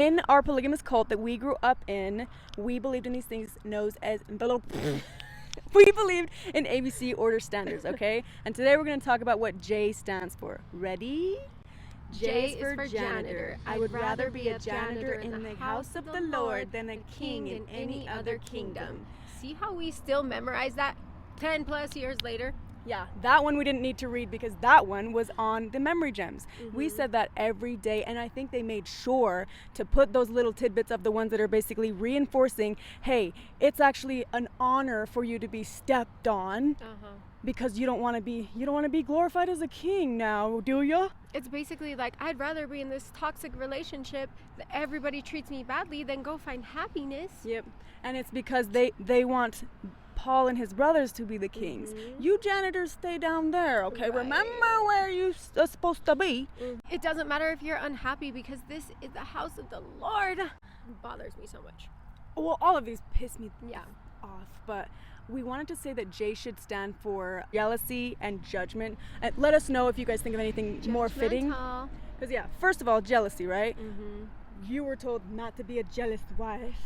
In our polygamous cult that we grew up in, we believed in these things known as we believed in ABC order standards, okay? And today we're going to talk about what J stands for. Ready? J is for janitor. I would rather be a janitor in the house of the Lord than a king in any other kingdom. See how we still memorize that 10 plus years later? Yeah, that one we didn't need to read because that one was on the memory gems. We said that every day, and I think they made sure to put those little tidbits of the ones that are basically reinforcing, hey, it's actually an honor for you to be stepped on because you don't want to be glorified as a king now, do you? It's basically like, I'd rather be in this toxic relationship that everybody treats me badly than go find happiness. Yep. And it's because they want Paul and his brothers to be the kings. You janitors stay down there, okay? Right. Remember where you are supposed to be. It doesn't matter if you're unhappy because this is the house of the Lord. It bothers me so much. Well, all of these piss me Yeah. off, but we wanted to say that J should stand for jealousy and judgment. And let us know if you guys think of anything more fitting. Judgmental. Because yeah, first of all, jealousy, right? You were told not to be a jealous wife.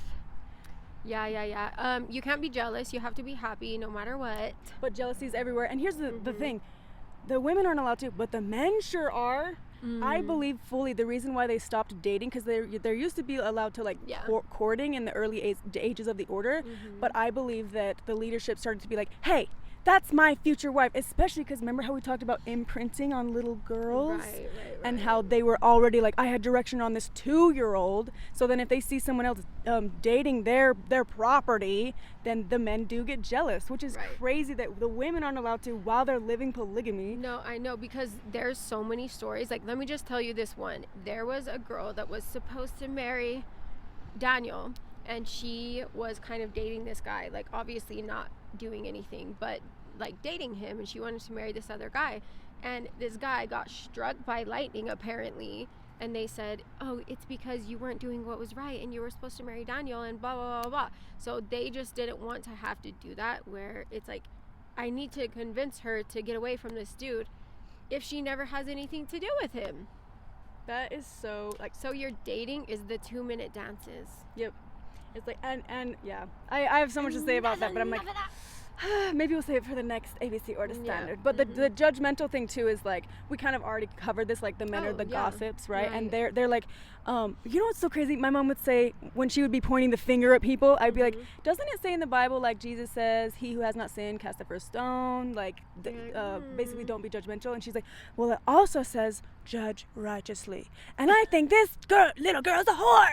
Yeah. You can't be jealous. You have to be happy no matter what. But jealousy is everywhere. And here's the thing. The women aren't allowed to, but the men sure are. I believe fully the reason why they stopped dating, because there used to be allowed to courting in the early ages of the order. But I believe that the leadership started to be like, hey, that's my future wife, especially because remember how we talked about imprinting on little girls? Right. And how they were already like, I had direction on this 2-year-old. So then if they see someone else dating their property, then the men do get jealous, which is crazy that the women aren't allowed to while they're living polygamy. No, I know, because there's so many stories. Like, let me just tell you this one. There was a girl that was supposed to marry Daniel, and she was kind of dating this guy, like obviously not doing anything, but like dating him, and she wanted to marry this other guy. And this guy got struck by lightning apparently, and they said, oh, it's because you weren't doing what was right and you were supposed to marry Daniel and blah blah blah blah. So they just didn't want to have to do that, where it's like, I need to convince her to get away from this dude if she never has anything to do with him. That is so like, so your dating is the 2-minute dances. Yep. It's like, and yeah, I have so much to say about that, but I'm like, maybe we'll save it for the next ABC order standard. But the judgmental thing too is like, we kind of already covered this, like the men are the gossips, right? And they're like, you know what's so crazy? My mom would say when she would be pointing the finger at people, I'd be like, doesn't it say in the Bible, like Jesus says, he who has not sinned cast the first stone, like basically don't be judgmental? And she's like, well, it also says judge righteously, and I think this little girl's a whore.